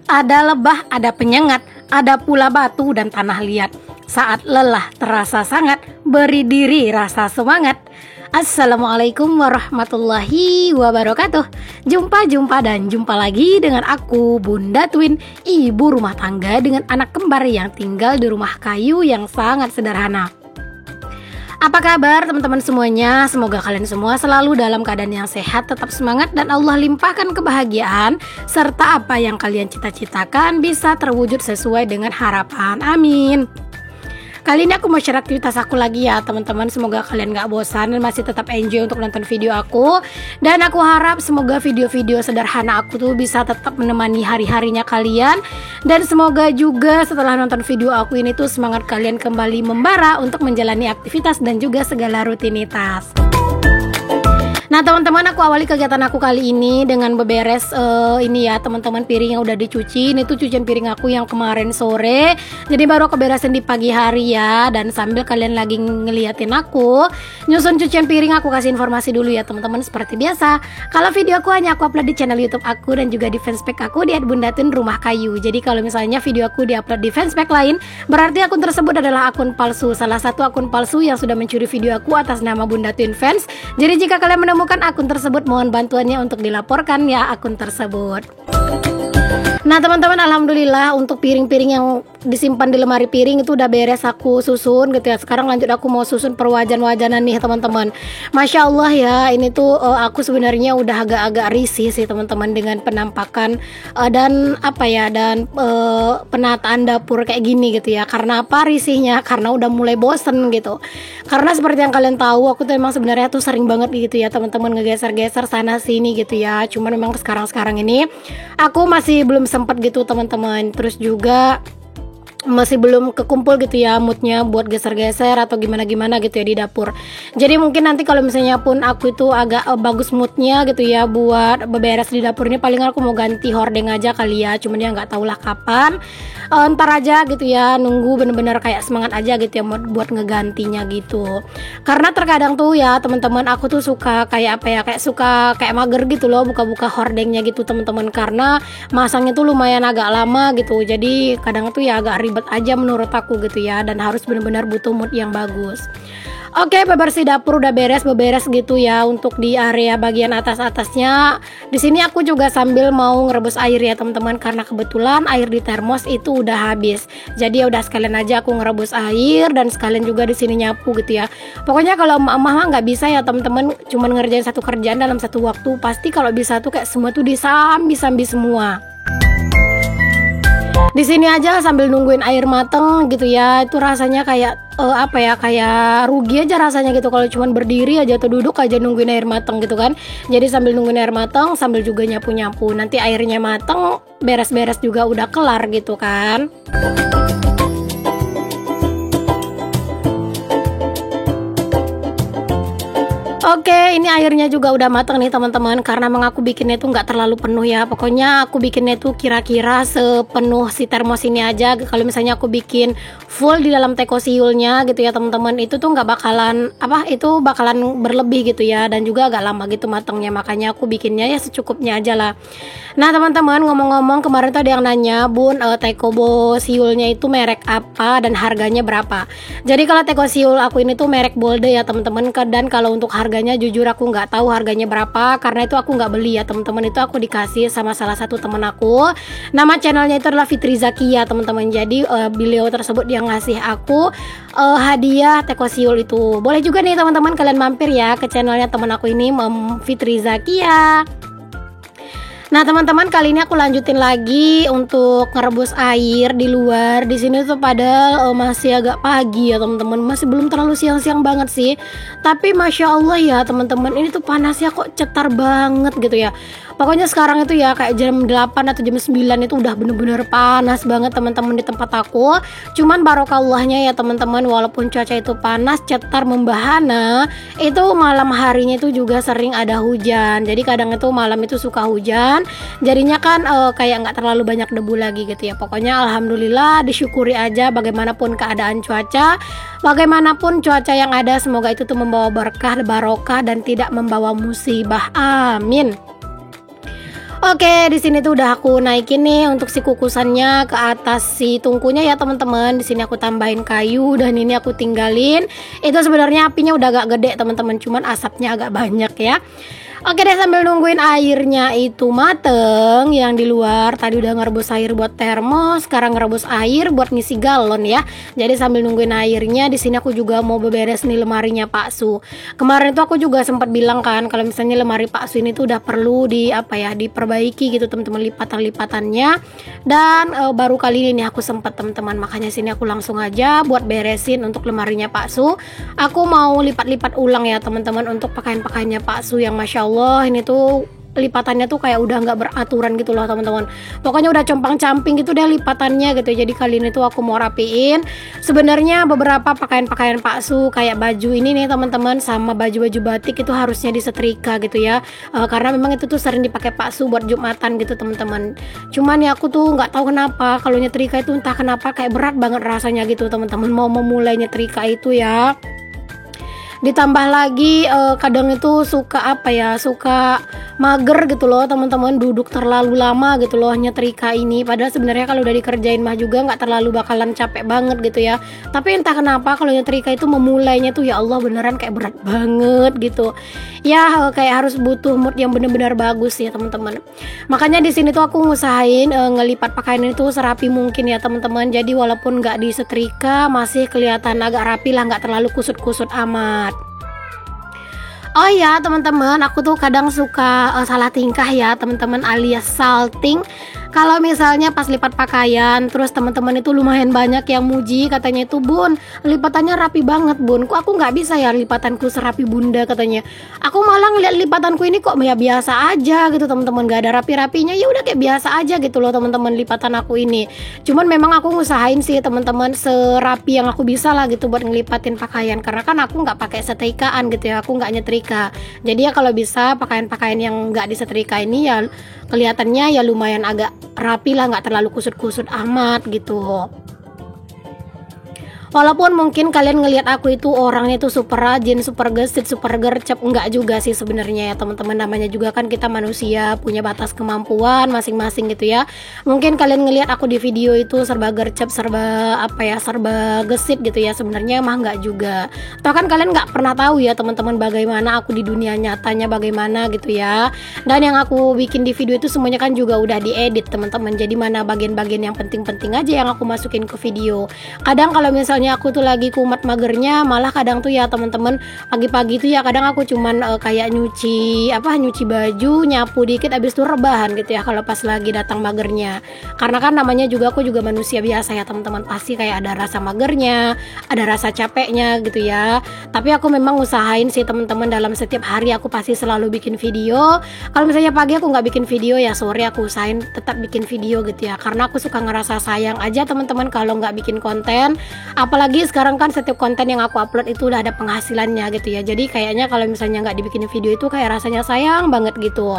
Ada lebah, ada penyengat, ada pula batu dan tanah liat. Saat lelah terasa sangat, beri diri rasa semangat. Assalamualaikum warahmatullahi wabarakatuh. Jumpa dan jumpa lagi dengan aku, Bunda Twin, ibu rumah tangga dengan anak kembar yang tinggal di rumah kayu yang sangat sederhana. Apa kabar teman-teman semuanya? Semoga kalian semua selalu dalam keadaan yang sehat, tetap semangat, dan Allah limpahkan kebahagiaan serta apa yang kalian cita-citakan bisa terwujud sesuai dengan harapan. Amin. Kali ini aku mau share aktivitas aku lagi ya teman-teman. Semoga kalian gak bosan dan masih tetap enjoy untuk nonton video aku. Dan aku harap semoga video-video sederhana aku tuh bisa tetap menemani hari-harinya kalian. Dan semoga juga setelah nonton video aku ini tuh semangat kalian kembali membara untuk menjalani aktivitas dan juga segala rutinitas. Nah teman-teman, aku awali kegiatan aku kali ini dengan beberes ini ya teman-teman, piring yang udah dicuci. Ini tuh cucian piring aku yang kemarin sore, jadi baru aku beresin di pagi hari ya. Dan sambil kalian lagi ngeliatin aku nyusun cucian piring, aku kasih informasi dulu ya teman-teman. Seperti biasa, kalau video aku hanya aku upload di channel YouTube aku dan juga di fanspage aku di @bundatwin_rumah_kayu. Jadi kalau misalnya video aku diupload di fanspage lain, berarti akun tersebut adalah akun palsu, salah satu akun palsu yang sudah mencuri video aku atas nama Bunda Twin Fans. Jadi jika kalian menemukan akun tersebut, mohon bantuannya untuk dilaporkan ya akun tersebut. Nah teman-teman, alhamdulillah untuk piring-piring yang disimpan di lemari piring itu udah beres aku susun gitu ya. Sekarang lanjut aku mau susun perwajan-wajanan nih teman-teman. Masya Allah ya, ini tuh aku sebenarnya udah agak-agak risih sih teman-teman dengan penampakan dan penataan dapur kayak gini gitu ya. Karena apa risihnya? Karena udah mulai bosen gitu. Karena seperti yang kalian tahu, aku tuh emang sebenarnya tuh sering banget gitu ya teman-teman, ngegeser-geser sana sini gitu ya. Cuman memang sekarang ini aku masih belum sempat gitu teman-teman. Terus juga masih belum kekumpul gitu ya moodnya buat geser-geser atau gimana-gimana gitu ya di dapur. Jadi mungkin nanti kalau misalnya pun aku itu agak bagus moodnya gitu ya buat beberes di dapur ini, paling aku mau ganti hordeng aja kali ya. Cuman ya nggak tahulah kapan. Ntar aja gitu ya, nunggu bener-bener kayak semangat aja gitu ya buat ngegantinya gitu. Karena terkadang tuh ya teman-teman, aku tuh suka kayak suka kayak mager gitu loh buka-buka hordengnya gitu teman-teman, karena masangnya tuh lumayan agak lama gitu. Jadi kadang tuh ya agak ribet aja menurut aku gitu ya, dan harus benar-benar butuh mood yang bagus. Oke, bebersih dapur udah beres gitu ya untuk di area bagian atas-atasnya. Di sini aku juga sambil mau ngerebus air ya teman-teman, karena kebetulan air di termos itu udah habis. Jadi ya udah sekalian aja aku ngerebus air dan sekalian juga di sini nyapu gitu ya. Pokoknya kalau emak-emak nggak bisa ya teman-teman, cuman ngerjain satu kerjaan dalam satu waktu. Pasti kalau bisa tuh kayak semua tuh disambi-sambi semua. Di sini aja sambil nungguin air mateng gitu ya, itu rasanya kayak kayak rugi aja rasanya gitu kalau cuman berdiri aja atau duduk aja nungguin air mateng gitu kan. Jadi sambil nungguin air mateng sambil juga nyapu-nyapu, nanti airnya mateng, beres-beres juga udah kelar gitu kan. Oke, ini airnya juga udah matang nih teman-teman, karena emang aku bikinnya tuh nggak terlalu penuh ya. Pokoknya aku bikinnya tuh kira-kira sepenuh si termos ini aja. Kalau misalnya aku bikin full di dalam teko siulnya gitu ya teman-teman, itu tuh nggak bakalan bakalan berlebih gitu ya, dan juga agak lama gitu matangnya. Makanya aku bikinnya ya secukupnya aja lah. Nah teman-teman, ngomong-ngomong, kemarin tuh ada yang nanya, Bun, teko siulnya itu merek apa dan harganya berapa? Jadi kalau teko siul aku ini tuh merek Bolde ya teman-teman, dan kalau untuk harganya jujur aku nggak tahu harganya berapa, karena itu aku nggak beli ya teman-teman. Itu aku dikasih sama salah satu temen aku. Nama channelnya itu adalah Fitri Zakia teman-teman. Jadi beliau tersebut yang ngasih aku hadiah teko siul itu. Boleh juga nih teman-teman kalian mampir ya ke channelnya temen aku ini, Fitri Zakia. Nah teman-teman, kali ini aku lanjutin lagi untuk ngerebus air di luar. Di sini tuh padahal masih agak pagi ya teman-teman, masih belum terlalu siang-siang banget sih. Tapi masya Allah ya teman-teman, ini tuh panasnya kok cetar banget gitu ya. Pokoknya sekarang itu ya kayak jam 8 atau jam 9 itu udah bener-bener panas banget teman-teman di tempat aku. Cuman barokallahnya ya teman-teman, walaupun cuaca itu panas, cetar membahana, itu malam harinya itu juga sering ada hujan. Jadi kadang itu malam itu suka hujan, jadinya kan kayak nggak terlalu banyak debu lagi gitu ya. Pokoknya alhamdulillah, disyukuri aja bagaimanapun keadaan cuaca, bagaimanapun cuaca yang ada, semoga itu tuh membawa berkah, barokah, dan tidak membawa musibah. Amin. Oke, di sini tuh udah aku naikin nih untuk si kukusannya ke atas si tungkunya ya teman-teman. Di sini aku tambahin kayu dan ini aku tinggalin. Itu sebenarnya apinya udah agak gede teman-teman, cuman asapnya agak banyak ya. Oke deh, sambil nungguin airnya itu mateng yang di luar. Tadi udah ngerebus air buat termos, sekarang ngerebus air buat ngisi galon ya. Jadi sambil nungguin airnya, di sini aku juga mau beberes nih lemarinya Pak Su. Kemarin itu aku juga sempat bilang kan kalau misalnya lemari Pak Su ini tuh udah perlu diperbaiki gitu teman-teman, lipatan-lipatannya. Dan baru kali ini nih aku sempat teman-teman, makanya sini aku langsung aja buat beresin untuk lemarinya Pak Su. Aku mau lipat-lipat ulang ya teman-teman untuk pakaian-pakaiannya Pak Su yang Masya Allah ini tuh lipatannya tuh kayak udah nggak beraturan gitu loh teman-teman. Pokoknya udah compang-camping gitu deh lipatannya gitu. Jadi kali ini tuh aku mau rapiin. Sebenarnya beberapa pakaian-pakaian Pak Su kayak baju ini nih teman-teman sama baju-baju batik itu harusnya disetrika gitu ya. Karena memang itu tuh sering dipakai Pak Su buat Jumatan gitu teman-teman. Cuman ya aku tuh nggak tahu kenapa kalau nyetrika itu entah kenapa kayak berat banget rasanya gitu teman-teman, mau memulai nyetrika itu ya. Ditambah lagi kadang itu suka suka mager gitu loh teman-teman, duduk terlalu lama gitu loh nyetrika ini. Padahal sebenarnya kalau udah dikerjain mah juga nggak terlalu bakalan capek banget gitu ya. Tapi entah kenapa kalau nyetrika itu memulainya tuh ya Allah beneran kayak berat banget gitu ya, kayak harus butuh mood yang bener-bener bagus ya teman-teman. Makanya di sini tuh aku ngusahain ngelipat pakaian itu serapi mungkin ya teman-teman. Jadi walaupun nggak disetrika masih kelihatan agak rapi lah, nggak terlalu kusut-kusut amat. Oh ya teman-teman, aku tuh kadang suka salah tingkah ya teman-teman, alias salting. Kalau misalnya pas lipat pakaian, terus teman-teman itu lumayan banyak yang muji, katanya itu Bun, lipatannya rapi banget Bun. Kok aku nggak bisa ya lipatanku serapi Bunda katanya. Aku malah ngeliat lipatanku ini kok ya biasa aja gitu teman-teman, nggak ada rapi-rapinya, ya udah kayak biasa aja gitu loh teman-teman lipatan aku ini. Cuman memang aku ngusahain sih teman-teman serapi yang aku bisa lah gitu buat ngelipatin pakaian, karena kan aku nggak pakai setrikaan gitu ya, aku nggak nyetrika. Jadi ya kalau bisa pakaian-pakaian yang nggak disetrika ini ya kelihatannya ya lumayan agak rapi lah, nggak terlalu kusut-kusut amat gitu. Walaupun mungkin kalian ngelihat aku itu orangnya itu super rajin, super gesit, super gercep, enggak juga sih sebenarnya ya teman-teman. Namanya juga kan kita manusia, punya batas kemampuan masing-masing gitu ya. Mungkin kalian ngelihat aku di video itu serba gercep, serba serba gesit gitu ya. Sebenarnya mah enggak juga. Toh kan kalian nggak pernah tahu ya teman-teman bagaimana aku di dunia nyatanya bagaimana gitu ya. Dan yang aku bikin di video itu semuanya kan juga udah diedit teman-teman. Jadi mana bagian-bagian yang penting-penting aja yang aku masukin ke video. Kadang kalau misalnya aku tuh lagi kumat magernya, malah kadang tuh ya teman-teman pagi-pagi tuh ya kadang aku cuman kayak nyuci baju, nyapu dikit, abis itu rebahan gitu ya kalau pas lagi datang magernya. Karena kan namanya juga aku juga manusia biasa ya teman-teman, pasti kayak ada rasa magernya, ada rasa capeknya gitu ya. Tapi aku memang usahain sih teman-teman, dalam setiap hari aku pasti selalu bikin video. Kalau misalnya pagi aku nggak bikin video ya sore aku usahain tetap bikin video gitu ya, karena aku suka ngerasa sayang aja teman-teman kalau nggak bikin konten. Apalagi sekarang kan setiap konten yang aku upload itu udah ada penghasilannya gitu ya. Jadi kayaknya kalau misalnya nggak dibikin video itu kayak rasanya sayang banget gitu.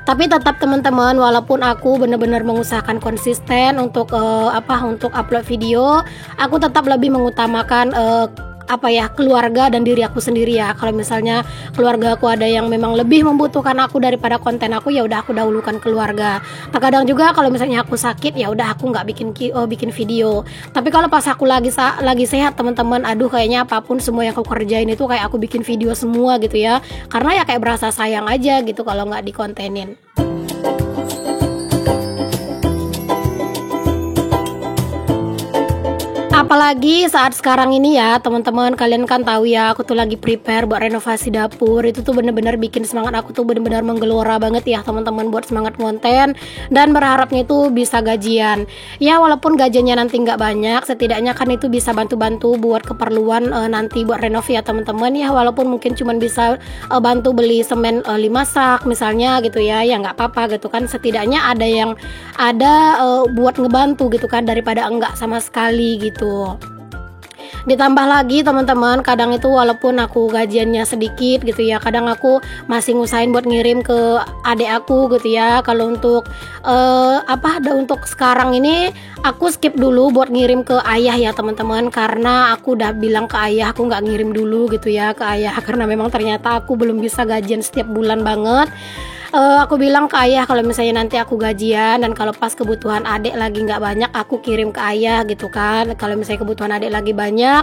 Tapi tetap teman-teman, walaupun aku benar-benar mengusahakan konsisten untuk untuk upload video, aku tetap lebih mengutamakan keluarga dan diri aku sendiri ya. Kalau misalnya keluarga aku ada yang memang lebih membutuhkan aku daripada konten aku, ya udah aku dahulukan keluarga. Terkadang juga kalau misalnya aku sakit, ya udah aku nggak bikin video. Tapi kalau pas aku lagi sehat teman-teman, aduh kayaknya apapun semua yang aku kerjain itu kayak aku bikin video semua gitu ya. Karena ya kayak berasa sayang aja gitu kalau nggak dikontenin. Apalagi saat sekarang ini ya teman-teman, kalian kan tahu ya aku tuh lagi prepare buat renovasi dapur. Itu tuh bener-bener bikin semangat aku tuh bener-bener menggelora banget ya teman-teman buat semangat konten, dan berharapnya itu bisa gajian. Ya walaupun gajinya nanti nggak banyak, setidaknya kan itu bisa bantu-bantu buat keperluan nanti buat renov ya teman-teman ya. Walaupun mungkin cuman bisa bantu beli semen 5 sak misalnya gitu ya, ya nggak apa-apa gitu kan. Setidaknya ada buat ngebantu gitu kan, daripada enggak sama sekali gitu. Ditambah lagi teman-teman, kadang itu walaupun aku gajiannya sedikit gitu ya, kadang aku masih ngusahain buat ngirim ke adik aku gitu ya. Kalau untuk untuk sekarang ini aku skip dulu buat ngirim ke ayah ya teman-teman, karena aku udah bilang ke ayah aku nggak ngirim dulu gitu ya ke ayah, karena memang ternyata aku belum bisa gajian setiap bulan banget. Aku bilang ke ayah kalau misalnya nanti aku gajian dan kalau pas kebutuhan adik lagi nggak banyak aku kirim ke ayah gitu kan. Kalau misalnya kebutuhan adik lagi banyak,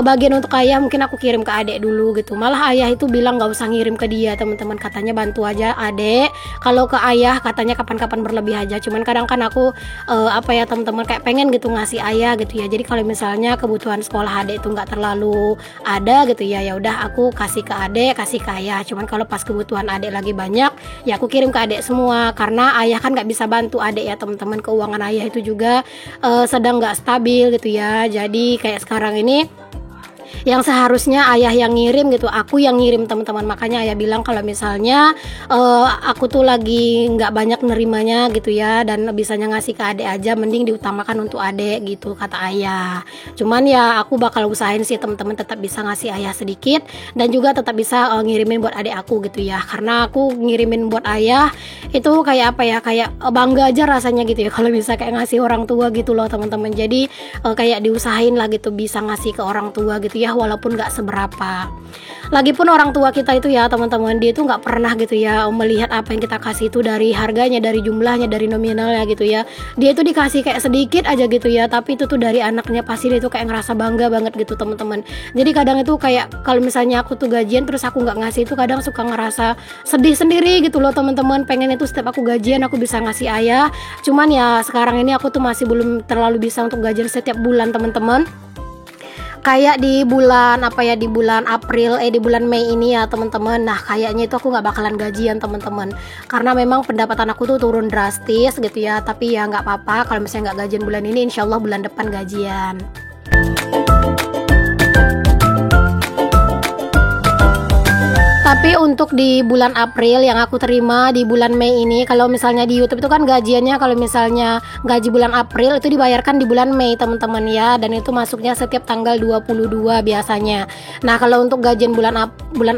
bagian untuk ayah mungkin aku kirim ke adik dulu gitu. Malah ayah itu bilang nggak usah ngirim ke dia, teman-teman, katanya bantu aja adik. Kalau ke ayah katanya kapan-kapan berlebih aja. Cuman kadang kan aku apa ya teman-teman, kayak pengen gitu ngasih ayah gitu ya. Jadi kalau misalnya kebutuhan sekolah adik itu nggak terlalu ada gitu ya, ya udah aku kasih ke adik, kasih ke ayah. Cuman kalau pas kebutuhan adik lagi banyak, ya aku kirim ke adik semua, karena ayah kan nggak bisa bantu adik ya teman-teman. Keuangan ayah itu juga sedang nggak stabil gitu ya. Jadi kayak sekarang ini yang seharusnya ayah yang ngirim gitu, aku yang ngirim teman-teman. Makanya ayah bilang kalau misalnya aku tuh lagi nggak banyak nerimanya gitu ya, dan bisanya ngasih ke adik aja, mending diutamakan untuk adik gitu kata ayah. Cuman ya aku bakal usahain sih teman-teman tetap bisa ngasih ayah sedikit, dan juga tetap bisa ngirimin buat adik aku gitu ya. Karena aku ngirimin buat ayah itu kayak apa ya, kayak bangga aja rasanya gitu ya kalau bisa kayak ngasih orang tua gitu loh teman-teman. Jadi kayak diusahain lah gitu bisa ngasih ke orang tua gitu ya, walaupun nggak seberapa. Lagipun orang tua kita itu ya teman-teman, dia itu nggak pernah gitu ya melihat apa yang kita kasih itu dari harganya, dari jumlahnya, dari nominalnya gitu ya. Dia itu dikasih kayak sedikit aja gitu ya, tapi itu tuh dari anaknya pasti dia itu kayak ngerasa bangga banget gitu teman-teman. Jadi kadang itu kayak kalau misalnya aku tuh gajian terus aku nggak ngasih, itu kadang suka ngerasa sedih sendiri gitu loh teman-teman. Pengen itu setiap aku gajian aku bisa ngasih ayah. Cuman ya sekarang ini aku tuh masih belum terlalu bisa untuk gajian setiap bulan teman-teman. Kayak di bulan apa ya, di bulan April di bulan Mei ini ya teman-teman. Nah kayaknya itu aku nggak bakalan gajian teman-teman, karena memang pendapatan aku tuh turun drastis gitu ya. Tapi ya nggak apa-apa, kalau misalnya nggak gajian bulan ini, insya Allah bulan depan gajian. Tapi untuk di bulan April yang aku terima di bulan Mei ini, kalau misalnya di YouTube itu kan gajiannya, kalau misalnya gaji bulan April itu dibayarkan di bulan Mei teman-teman ya, dan itu masuknya setiap tanggal 22 biasanya. Nah kalau untuk gajian bulan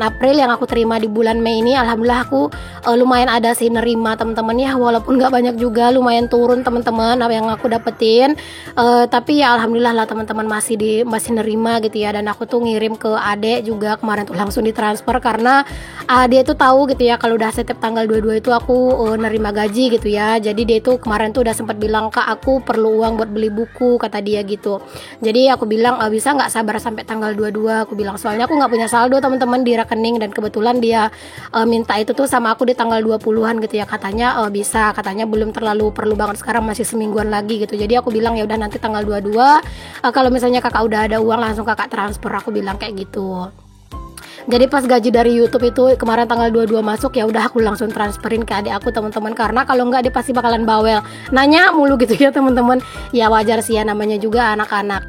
April yang aku terima di bulan Mei ini, alhamdulillah aku lumayan ada sih nerima teman-teman ya, walaupun nggak banyak juga, lumayan turun teman-teman apa yang aku dapetin. Tapi ya alhamdulillah lah teman-teman, masih nerima gitu ya. Dan aku tuh ngirim ke adek juga kemarin tuh langsung ditransfer, karena dia tuh tahu gitu ya kalau udah setiap tanggal 22 itu aku nerima gaji gitu ya. Jadi dia itu kemarin tuh udah sempat bilang, Kak aku perlu uang buat beli buku, kata dia gitu. Jadi aku bilang bisa nggak sabar sampai tanggal 22, aku bilang, soalnya aku nggak punya saldo teman-teman di rekening, dan kebetulan dia minta itu tuh sama aku di tanggal 20-an gitu ya. Katanya bisa, katanya belum terlalu perlu banget sekarang, masih semingguan lagi gitu. Jadi aku bilang ya udah nanti tanggal 22 kalau misalnya kakak udah ada uang langsung kakak transfer, aku bilang kayak gitu. Jadi pas gaji dari YouTube itu kemarin tanggal 22 masuk, ya udah aku langsung transferin ke adik aku teman-teman, karena kalau nggak dia pasti bakalan bawel, nanya mulu gitu ya teman-teman. Ya wajar sih ya, namanya juga anak-anak.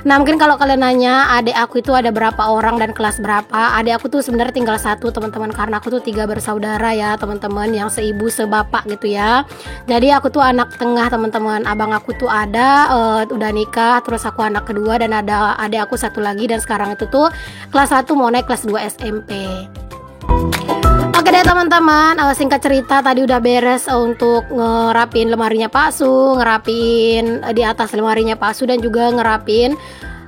Nah mungkin kalau kalian nanya adik aku itu ada berapa orang dan kelas berapa, adik aku tuh sebenarnya tinggal satu teman-teman, karena aku tuh 3 bersaudara ya teman-teman, yang seibu sebapak gitu ya. Jadi aku tuh anak tengah teman-teman. Abang aku tuh ada udah nikah, terus aku anak kedua, dan ada adik aku satu lagi, dan sekarang itu tuh kelas 1 mau naik kelas 2 SMP. Oke deh teman-teman, singkat cerita tadi udah beres untuk ngerapin lemarinya Pak Su, ngerapin di atas lemarinya Pak Su, dan juga ngerapin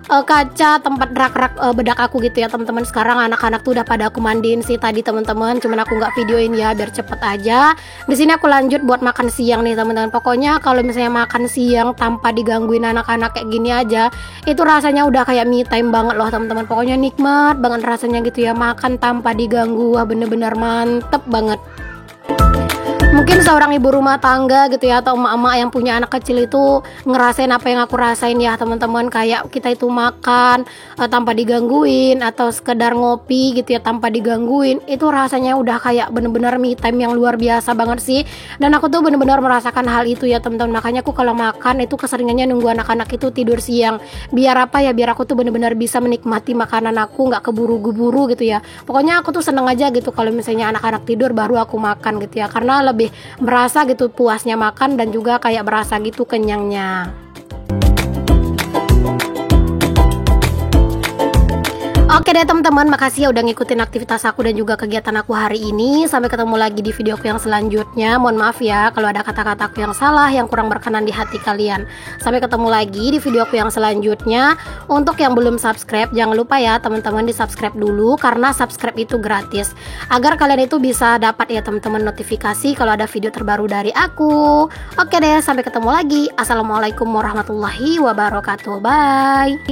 kaca tempat rak-rak bedak aku gitu ya teman-teman. Sekarang anak-anak tuh udah pada aku mandiin sih tadi teman-teman, cuman aku nggak videoin ya biar cepet aja. Di sini aku lanjut buat makan siang nih teman-teman. Pokoknya kalau misalnya makan siang tanpa digangguin anak-anak kayak gini aja, itu rasanya udah kayak me time banget loh teman-teman. Pokoknya nikmat banget rasanya gitu ya, makan tanpa diganggu. Wah bener-bener mantep banget. Mungkin seorang ibu rumah tangga gitu ya, atau emak-emak yang punya anak kecil itu ngerasain apa yang aku rasain ya teman-teman. Kayak kita itu makan tanpa digangguin, atau sekedar ngopi gitu ya tanpa digangguin, itu rasanya udah kayak bener-bener me time yang luar biasa banget sih. Dan aku tuh bener-bener merasakan hal itu ya teman-teman. Makanya aku kalau makan itu keseringannya nunggu anak-anak itu tidur siang. Biar apa ya, biar aku tuh bener-bener bisa menikmati makanan aku, nggak keburu-buru gitu ya. Pokoknya aku tuh seneng aja gitu kalau misalnya anak-anak tidur baru aku makan gitu ya, karena lebih merasa gitu puasnya makan, dan juga kayak berasa gitu kenyangnya. Oke deh teman-teman, makasih ya udah ngikutin aktivitas aku dan juga kegiatan aku hari ini. Sampai ketemu lagi di video aku yang selanjutnya. Mohon maaf ya kalau ada kata-kata aku yang salah, yang kurang berkenan di hati kalian. Sampai ketemu lagi di video aku yang selanjutnya. Untuk yang belum subscribe, jangan lupa ya teman-teman di subscribe dulu, karena subscribe itu gratis, agar kalian itu bisa dapat ya teman-teman notifikasi kalau ada video terbaru dari aku. Oke deh, sampai ketemu lagi. Assalamualaikum warahmatullahi wabarakatuh. Bye.